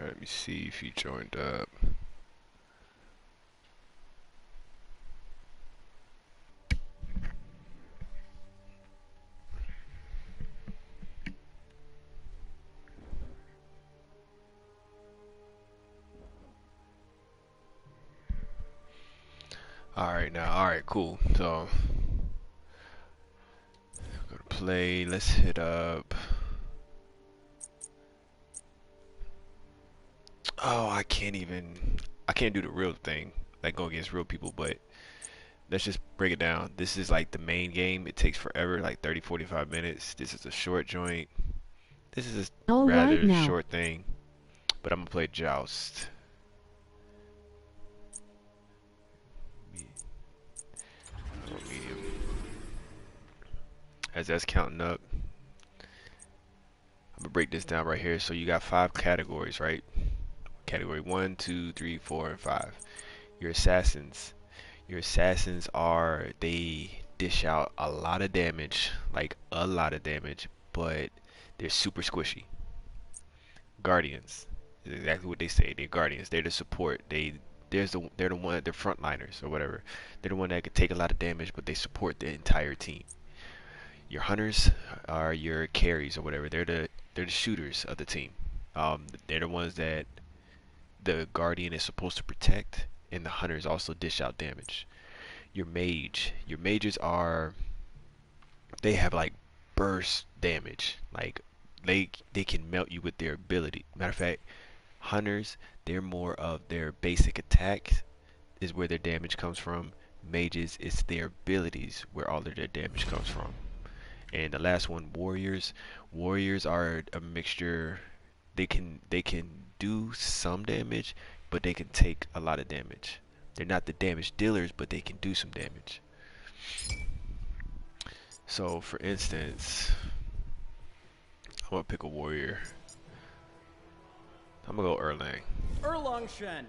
let me see if he joined up. Alright now, alright, cool. So go to play, let's hit up. Oh, I can't do the real thing, like go against real people, but let's just break it down. This is like the main game. It takes forever, like 30, 45 minutes. This is a short joint. This is a All right rather now. short thing, but I'm gonna play Joust. Medium. As that's counting up, I'm gonna break this down right here. So you got 5 categories, right? Category 1, 2, 3, 4, and 5. Your assassins. Your assassins they dish out a lot of damage, like a lot of damage, but they're super squishy. Guardians is exactly what they say. They're guardians. They're the support. They're the one, they're frontliners or whatever. They're the one that could take a lot of damage, but they support the entire team. Your hunters are your carries or whatever. They're the shooters of the team. They're the ones that the guardian is supposed to protect, and the hunters also dish out damage. Your mages they have like burst damage, like they can melt you with their ability. Matter of fact, hunters, they're more of their basic attacks is where their damage comes from. Mages, it's their abilities where all of their damage comes from. And the last one, warriors. Warriors are a mixture. They can do some damage, but they can take a lot of damage. They're not the damage dealers, but they can do some damage. So for instance, I'm gonna pick a warrior. I'm gonna go Erlang. Erlongshen.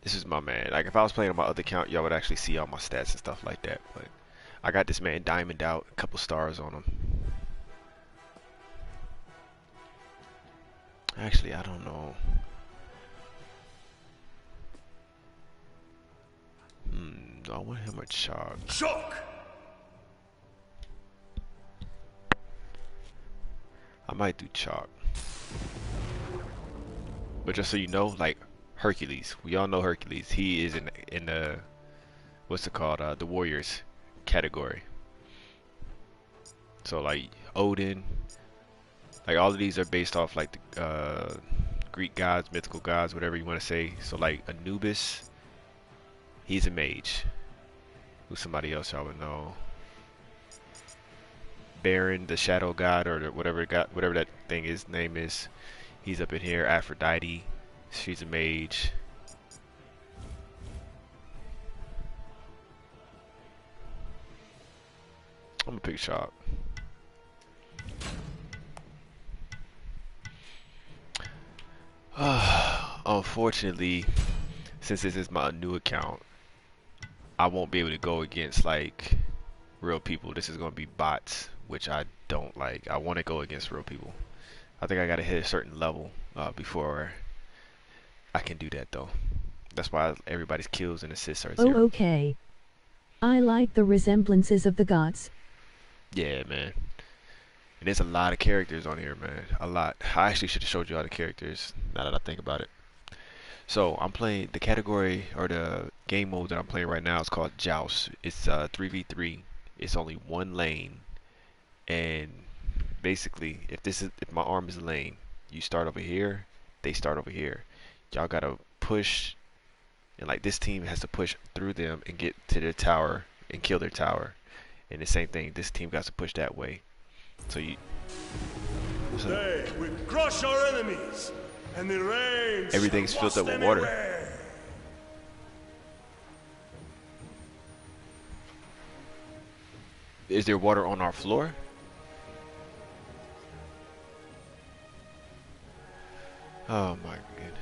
This is my man. Like if I was playing on my other account, y'all would actually see all my stats and stuff like that. But I got this man diamond out, a couple stars on him. Actually, I don't know. Do I want him or Chalk? Shock. I might do Chalk. But just so you know, like Hercules, we all know Hercules. He is in the what's it called? The Warriors category. So like Odin, like all of these are based off like the Greek gods, mythical gods, whatever you want to say. So like Anubis, he's a mage. Who's somebody else I would know? Baron, the shadow god, or whatever that thing his name is. He's up in here. Aphrodite, she's a mage. I'm gonna pick Chop. Unfortunately, since this is my new account, I won't be able to go against like real people. This is gonna be bots, which I don't like. I want to go against real people. I think I gotta hit a certain level before I can do that though. That's why everybody's kills and assists are Oh, 0. okay. I like the resemblances of the gods. Yeah, man. And there's a lot of characters on here, man. A lot. I actually should have showed you all the characters now that I think about it. So I'm playing the category or the game mode that I'm playing right now is called Joust. It's 3v3. It's only one lane, and basically, if my arm is lane, you start over here, they start over here. Y'all gotta push, and like this team has to push through them and get to their tower and kill their tower. And the same thing, this team got to push that way. So Today we crush our enemies, and the rain everything's shall filled wash up with them water. away. Is there water on our floor? Oh my god.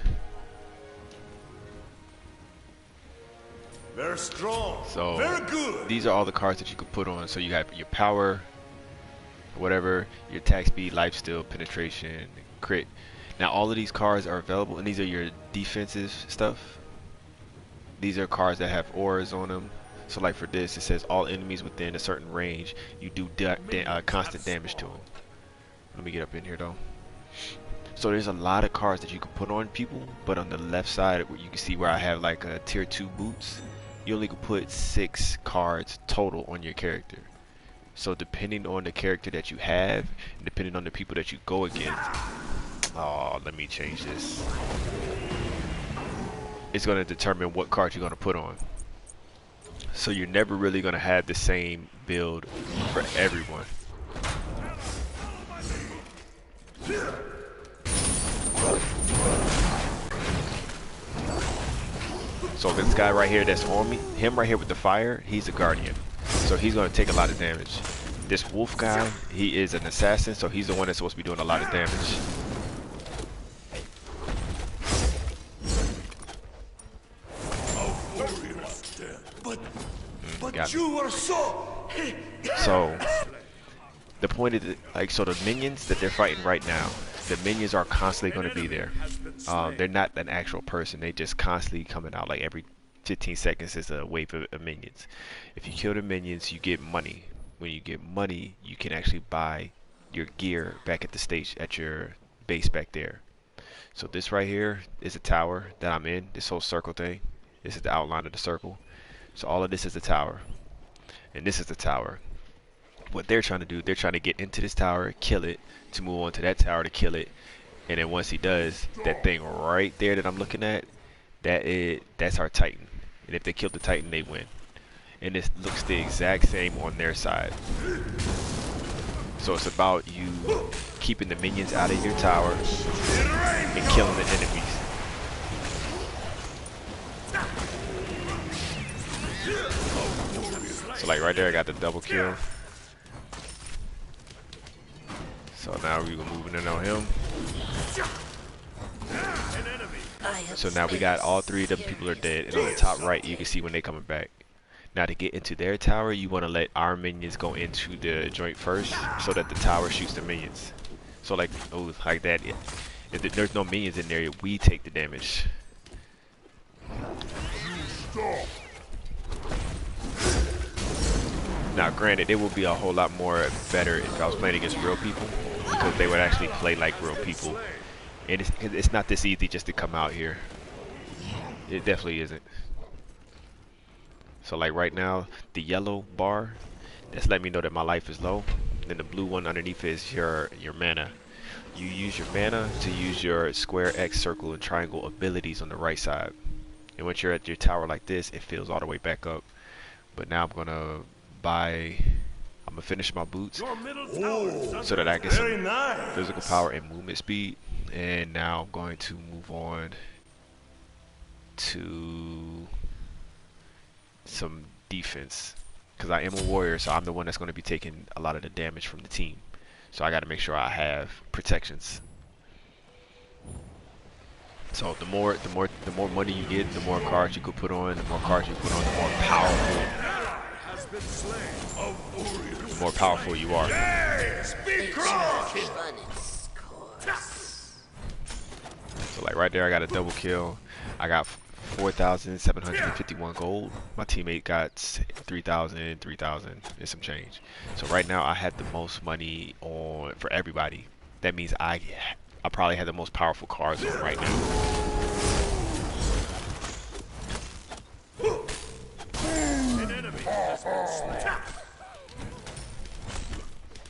Very strong. So Very good. these are all the cards that you could put on. So you have your power, whatever, your attack speed, life steal, penetration, crit. Now all of these cards are available, and these are your defensive stuff. These are cards that have auras on them. So like for this, it says all enemies within a certain range, you do constant damage to them. Let me get up in here though. So there's a lot of cards that you can put on people, but on the left side, where you can see where I have like a tier 2 boots, you only can put 6 cards total on your character. So depending on the character that you have, and depending on the people that you go against, oh, let me change this. It's going to determine what card you're going to put on. So you're never really going to have the same build for everyone. So this guy right here that's on me, him right here with the fire, he's a guardian. So he's going to take a lot of damage. This wolf guy, he is an assassin, so he's the one that's supposed to be doing a lot of damage. But you were so. So the point is, like, so the minions that they're fighting right now, the minions are constantly going to be there. They're not an actual person. They just constantly coming out. Like every 15 seconds is a wave of minions. If you kill the minions, you get money. When you get money, you can actually buy your gear back at the station, at your base back there. So this right here is a tower that I'm in. This whole circle thing. This is the outline of the circle. So all of this is the tower, and this is the tower. What they're trying to do, they're trying to get into this tower, kill it, to move on to that tower to kill it, and then once he does, that thing right there that I'm looking at, that's our Titan. And if they kill the Titan, they win. And it looks the exact same on their side. So it's about you keeping the minions out of your tower and killing the enemies. So like right there, I got the double kill. So now we're moving in on him. So now we got all 3 of them people are dead, and on the top right you can see when they coming back. Now to get into their tower, you want to let our minions go into the joint first, so that the tower shoots the minions. So like, oh, like that. If there's no minions in there, we take the damage. Now granted, it would be a whole lot more better if I was playing against real people, because they would actually play like real people. And it's not this easy just to come out here. It definitely isn't. So like right now, the yellow bar, that's letting me know that my life is low. Then the blue one underneath is your mana. You use your mana to use your square, X, circle, and triangle abilities on the right side. And once you're at your tower like this, it fills all the way back up. But now I'm gonna finish my boots so that I get some physical power and movement speed. And now I'm going to move on to some defense, because I am a warrior, so I'm the one that's going to be taking a lot of the damage from the team. So I got to make sure I have protections. So the more money you get, the more cards you could put on. The more cards you put on, the more powerful. The more powerful you are. So like right there, I got a double kill. I got 4,751 gold. My teammate got 3,000, 3,000 and some change. So right now I had the most money on for everybody. That means I probably have the most powerful cards on right now.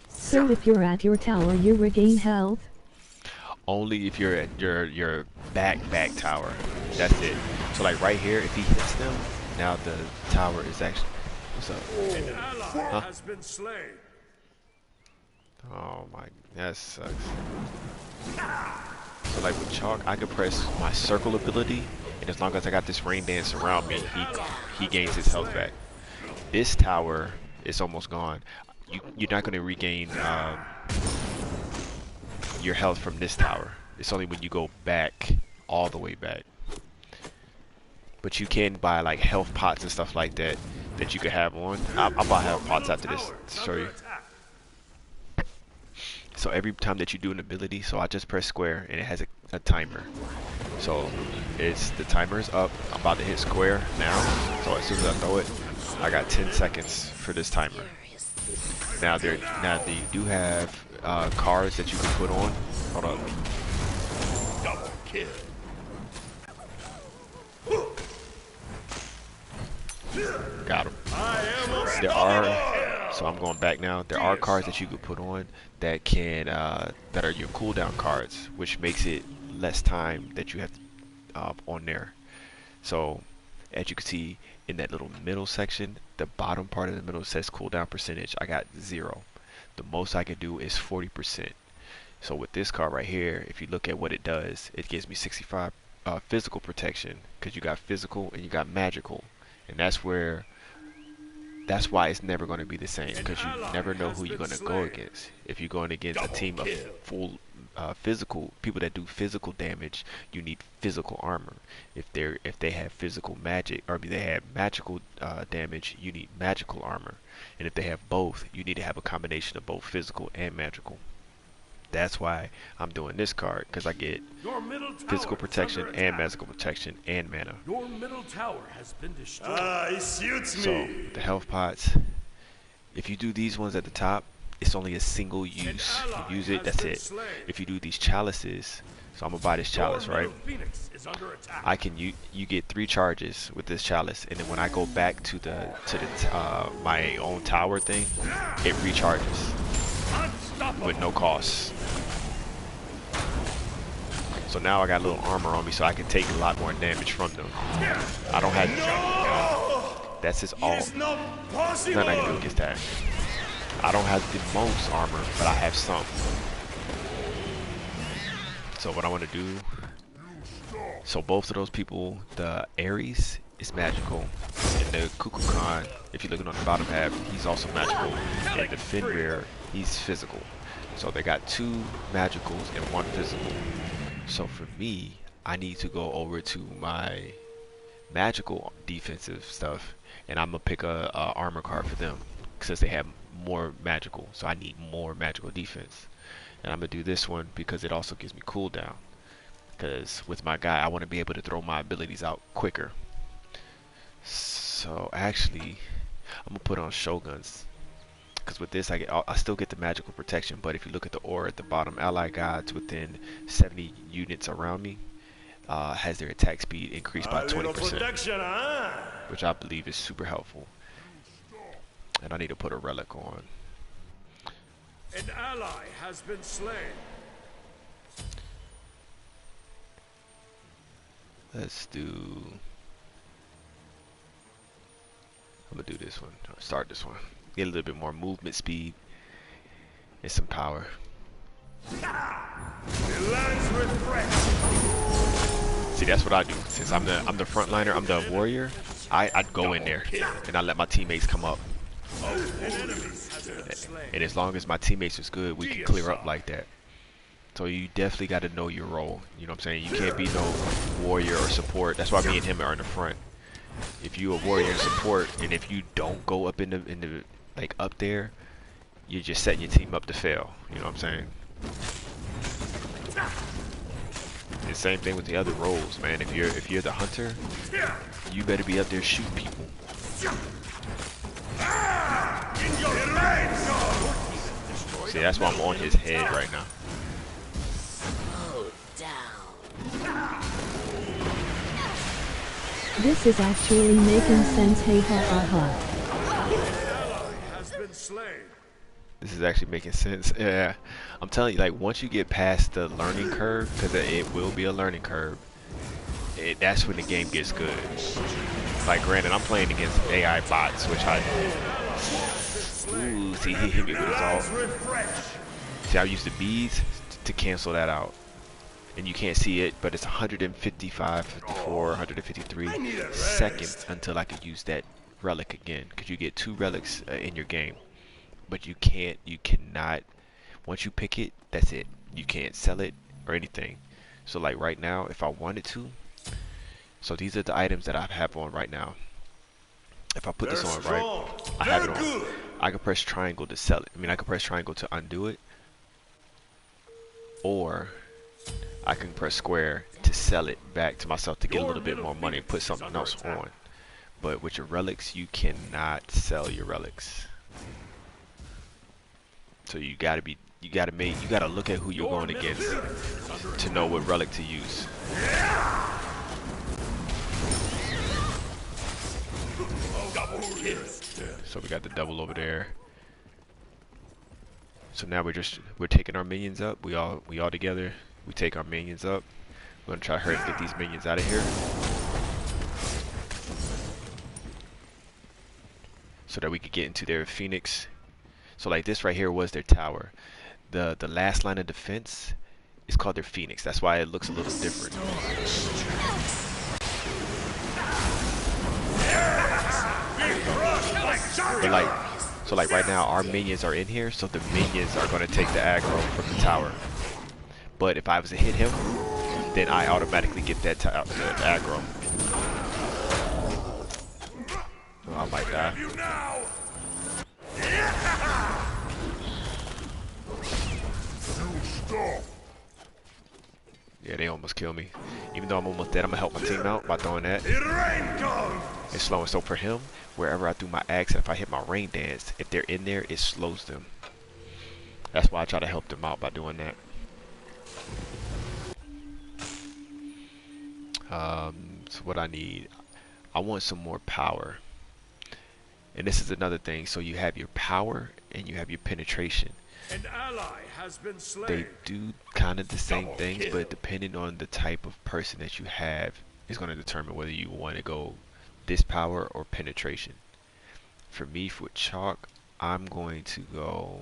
So if you're at your tower, you regain health? Only if you're at your back tower. That's it. So like right here, if he hits them, now the tower is actually. What's up? An ally has been slain. Oh my, that sucks. So like with chalk, I can press my circle ability, and as long as I got this rain dance around me, he gains his health back. This tower is almost gone. You're not going to regain your health from this tower. It's only when you go back, all the way back. But you can buy like health pots and stuff like that you could have on. I'll buy health pots after this to show you. So every time that you do an ability, so I just press square and it has a timer. So the timer is up. I'm about to hit square now. So as soon as I throw it, I got 10 seconds for this timer. Now they do have cards that you can put on. Hold up. Double kill. Got him. I am There are, so I'm going back now. There are cards that you could put on that can that are your cooldown cards, which makes it less time that you have on there. So as you can see in that little middle section, the bottom part of the middle says cooldown percentage. I got 0. The most I can do is 40%. So with this card right here, if you look at what it does, it gives me 65 physical protection, because you got physical and you got magical, and that's why it's never going to be the same, because you never know who you're going to go against. If you're going against a team of full physical people that do physical damage, you need physical armor. If they have physical magic, or they have magical damage, you need magical armor. And if they have both, you need to have a combination of both physical and magical. That's why I'm doing this card, because I get physical protection and magical protection and mana. Your middle tower has been destroyed. It suits me. So the health pots, if you do these ones at the top, it's only a single use. You use it, that's it. If you do these chalices, so I'm gonna buy this chalice, right? I can you get 3 charges with this chalice, and then when I go back to the my own tower thing, it recharges with no cost. So now I got a little armor on me, so I can take a lot more damage from them. I don't have. That's just all. Nothing I can do against that. I don't have the most armor, but I have some. So what I want to do. So both of those people, the Ares is magical, and the Kukulkan, if you're looking on the bottom half, he's also magical, and the Fenrir, he's physical. So they got 2 magicals and 1 physical. So for me, I need to go over to my magical defensive stuff, and I'm gonna pick a armor card for them since they have more magical. So I need more magical defense, and I'm gonna do this one because it also gives me cooldown. Because with my guy, I want to be able to throw my abilities out quicker. So actually, I'm gonna put on Shoguns. Because with this, I still get the magical protection, but if you look at the aura at the bottom, ally gods within 70 units around me has their attack speed increased by 20%, which I believe is super helpful. And I need to put a relic on. An ally has been slain. Let's do. I'm gonna do this one. Start this one. Get a little bit more movement speed and some power. It lands refreshed. See, that's what I do. Since I'm the frontliner, I'm the warrior. I'd go in there and I let my teammates come up. And as long as my teammates is good, we can clear up like that. So you definitely got to know your role. You know what I'm saying? You can't be no warrior or support. That's why me and him are in the front. If you a warrior and support, and if you don't go up in the like up there, you're just setting your team up to fail. You know what I'm saying? The same thing with the other roles, man. If you're the hunter, you better be up there shooting people. See, that's why I'm on his head right now. This is actually making sense, hey ha ha ha. This is actually making sense. Yeah, I'm telling you, like once you get past the learning curve, because it will be a learning curve, that's when the game gets good. Like granted, I'm playing against AI bots, which ooh, see, he hit me with his ult. See, I used the bees to cancel that out. And you can't see it, but it's 155, 54, 153 seconds until I could use that relic again. Because you get 2 relics in your game. But you cannot, once you pick it, that's it. You can't sell it or anything. So like right now, if I wanted to, so these are the items that I have on right now. If I put this on, right, I have it on. I can press triangle to sell it. I mean, I can press triangle to undo it. Or I can press square to sell it back to myself to get a little bit more money and put something else on. But with your relics, you cannot sell your relics. So you gotta look at who you're going against to know what relic to use. So we got the double over there. So now we're taking our minions up. We all together. We take our minions up. We're gonna try to hurry and get these minions out of here, so that we could get into their Phoenix. So like this right here was their tower. The last line of defense is called their Phoenix. That's why it looks a little different. So like right now our minions are in here, so the minions are gonna take the aggro from the tower. But if I was to hit him, then I automatically get that aggro. Oh, I might die. Yeah, they almost killed me. Even though I'm almost dead, I'm gonna help my team out by throwing that. It's slowing. So for him, wherever I threw my axe, and if I hit my rain dance, if they're in there, it slows them. That's why I try to help them out by doing that. So what I need, I want some more power. And this is another thing. So you have your power and you have your penetration. An ally has been slain. They do kind of the same things, but depending on the type of person that you have is going to determine whether you want to go this power or penetration. For me, with chalk, I'm going to go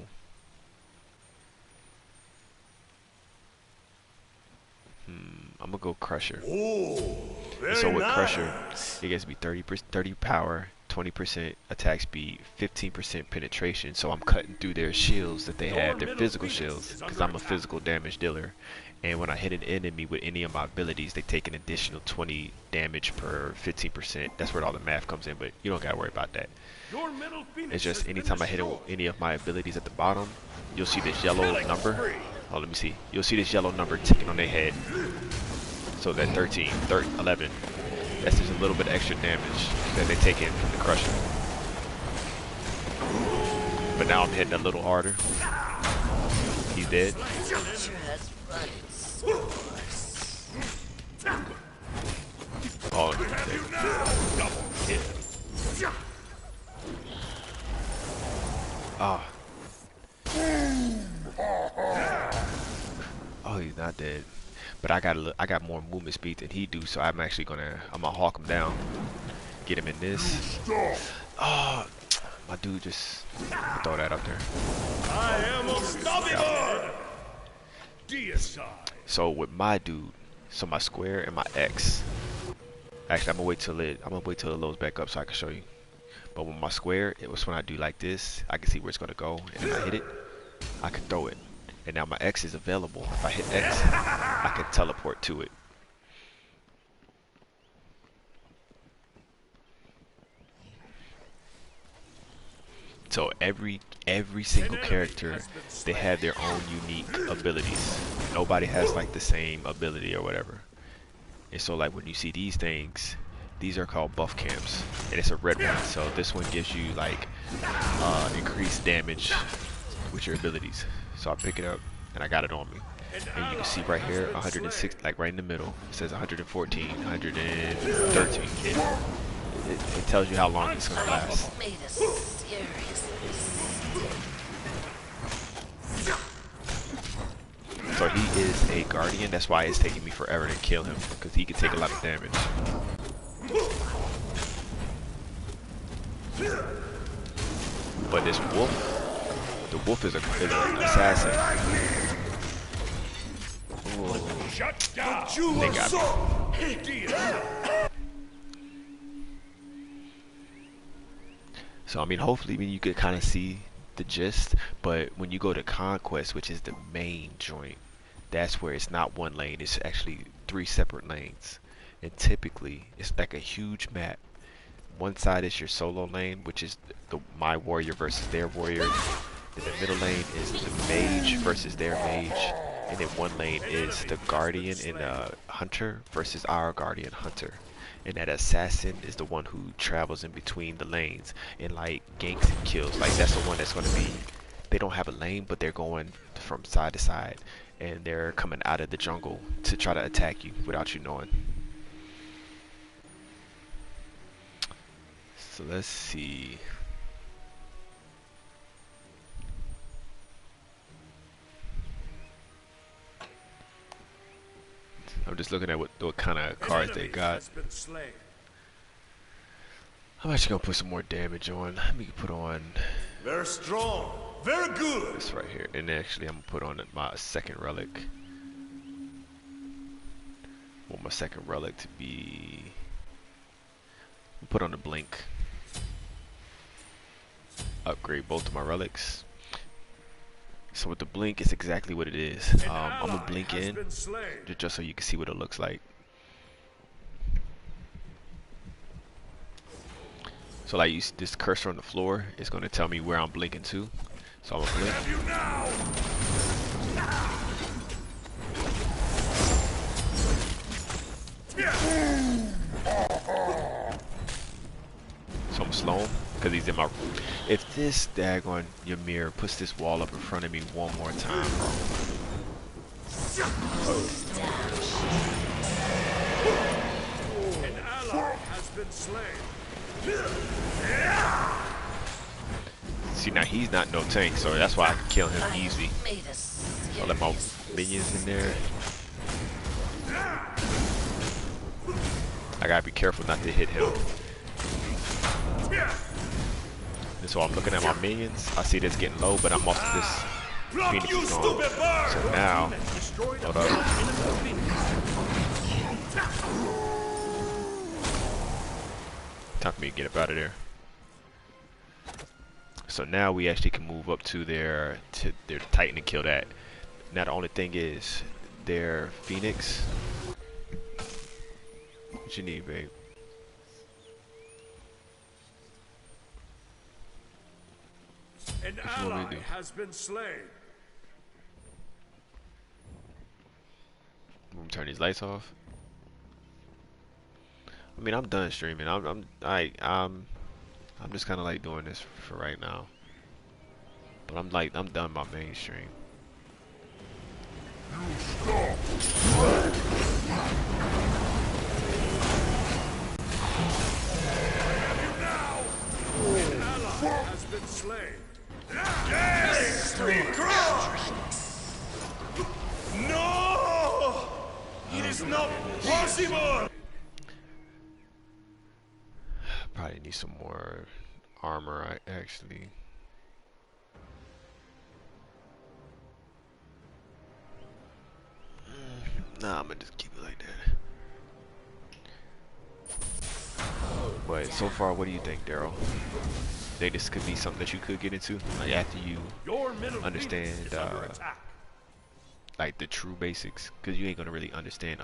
I'm gonna go Crusher. And so with Crusher, it gets me 30 power, 20% attack speed, 15% penetration. So I'm cutting through their shields that they have, their physical shields, because I'm a physical damage dealer. And when I hit an enemy with any of my abilities, they take an additional 20 damage per 15%. That's where all the math comes in, but you don't gotta worry about that. It's just anytime I hit any of my abilities at the bottom, you'll see this yellow number. Oh, let me see. You'll see this yellow number ticking on their head. So that 13, 11, that's just a little bit extra damage that they take in from the Crusher. But now I'm hitting a little harder. He's dead. Oh, oh. Oh, he's not dead. But I got more movement speed than he do, so I'm gonna hawk him down. Get him in this. Oh, my dude just throw that up there. I am unstoppable. So with my dude, so my square and my X. Actually, I'm gonna wait till it loads back up so I can show you. But with my square, it was when I do like this, I can see where it's gonna go, and if I hit it, I can throw it. And now my X is available. If I hit X, I can teleport to it. So every single character, they have their own unique abilities. Nobody has like the same ability or whatever. And so like when you see these things, these are called buff camps, and it's a red one. So this one gives you like increased damage with your abilities. So I pick it up and I got it on me. And you can see right here, 106, like right in the middle, it says 114, 113. It tells you how long it's gonna last. So he is a guardian, that's why it's taking me forever to kill him, because he can take a lot of damage. But this wolf, the wolf is an assassin. Ooh. They got me. So I mean, hopefully you could kind of see the gist, but when you go to Conquest, which is the main joint, that's where it's not one lane, it's actually 3 separate lanes. And typically, it's like a huge map. One side is your solo lane, which is my warrior versus their warrior. Then the middle lane is the mage versus their mage. and then one lane is the guardian and hunter versus our guardian hunter. And that assassin is the one who travels in between the lanes and like ganks and kills. Like that's the one that's going to be, they don't have a lane, but they're going from side to side, and they're coming out of the jungle to try to attack you without you knowing. So let's see. I'm just looking at what kind of cards they got. I'm actually gonna put some more damage on. Let me put on Very strong. Very good. this right here, and actually I'm gonna put on my second relic. I want my second relic to be. I'll put on the blink. Upgrade both of my relics. So with the blink, it's exactly what it is. I'm gonna blink in just so you can see what it looks like. So like this cursor on the floor is gonna tell me where I'm blinking to. So I'm gonna blink. So I'm slow him because he's in my. If this daggone Ymir puts this wall up in front of me one more time, bro. An ally has been slain. See, now he's not no tank, so that's why I can kill him easy. I'll let my minions in there. I gotta be careful not to hit him. And so I'm looking at my minions. I see this getting low, but I'm off this Phoenix is gone. So now, hold up. Time for me to get up out of there. So now we actually can move up to their Titan and kill that. Now the only thing is their Phoenix. What you need, babe? An ally has been slain. I'm gonna turn these lights off. I mean, I'm done streaming. I'm just kind of like doing this for right now. But I'm done my main stream. An ally has been slain. Yes! No! It is not possible! Probably need some more armor, actually. Nah, I'm gonna just keep it like that. But so far, what do you think, Daryl? Think this could be something that you could get into, like after you understand, like the true basics, because you ain't gonna really understand,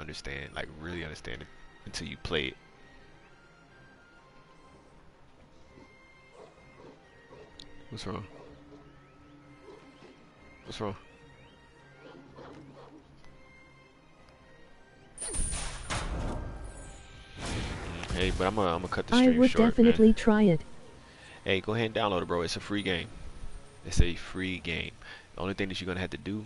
like really understand it until you play it. What's wrong? What's wrong? Hey, but I'm gonna cut the stream I would short, definitely man. try it. Hey, go ahead and download it, bro. It's a free game. It's a free game. The only thing that you're gonna have to do,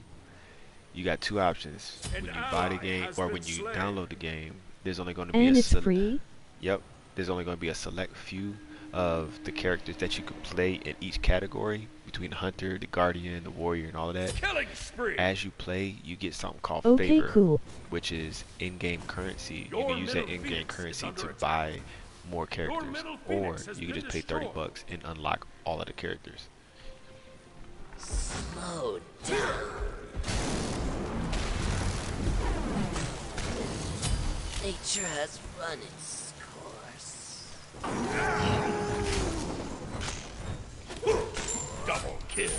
you got two options. When you buy the game or when you download the game, there's only gonna be And it's free? Yep. There's only gonna be a select few of the characters that you can play in each category between the hunter, the guardian, the warrior, and all of that. Killing spree. As you play, you get something called Okay, favor, cool. which is in-game currency. You can use that in-game currency to buy more characters, or you can just pay 30 bucks and unlock all of the characters. Slow down. Nature has run its course. Double kill.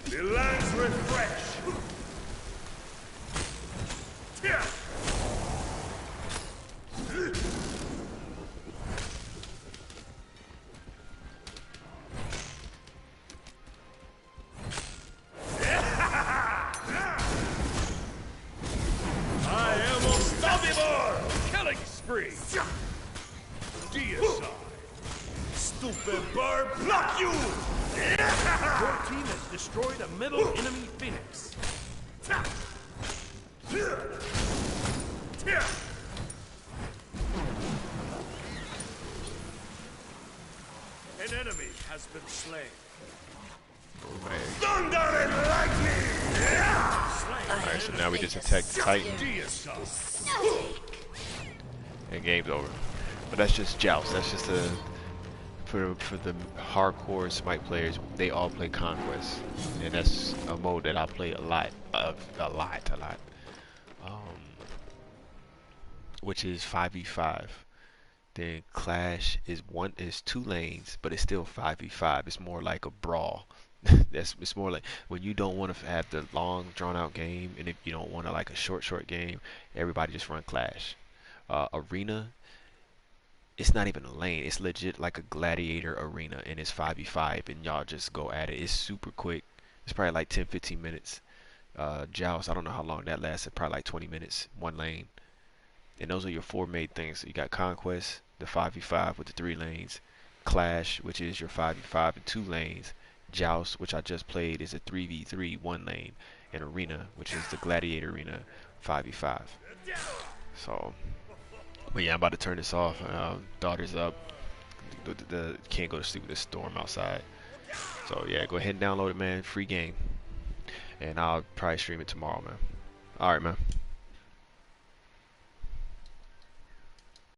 The lands refresh. Stupid bird, block you! Your team has destroyed a middle enemy phoenix. An enemy has been slain. Oh, man. Thunder and lightning! Alright, so now we just attack the Titan and game's over. But that's just Joust. That's just a for the hardcore Smite players. They all play Conquest, and that's a mode that I play a lot, which is 5v5. Then Clash is 2 lanes, but it's still 5v5. It's more like a brawl. It's more like when you don't want to have the long drawn out game, and if you don't want to like a short game, everybody just run Clash. Arena, it's not even a lane. It's legit like a gladiator arena, and it's 5v5, and y'all just go at it. It's super quick. It's probably like 10-15 minutes. Joust, I don't know how long that lasted. Probably like 20 minutes, 1 lane. And those are your 4 main things. So you got Conquest, the 5v5 with the 3 lanes. Clash, which is your 5v5 and 2 lanes. Joust, which I just played, is a 3v3 1 lane. And Arena, which is the Gladiator Arena 5v5. So, but yeah, I'm about to turn this off. Daughter's up. Can't go to sleep with this storm outside. So yeah, go ahead and download it, man. Free game. And I'll probably stream it tomorrow, man. Alright, man.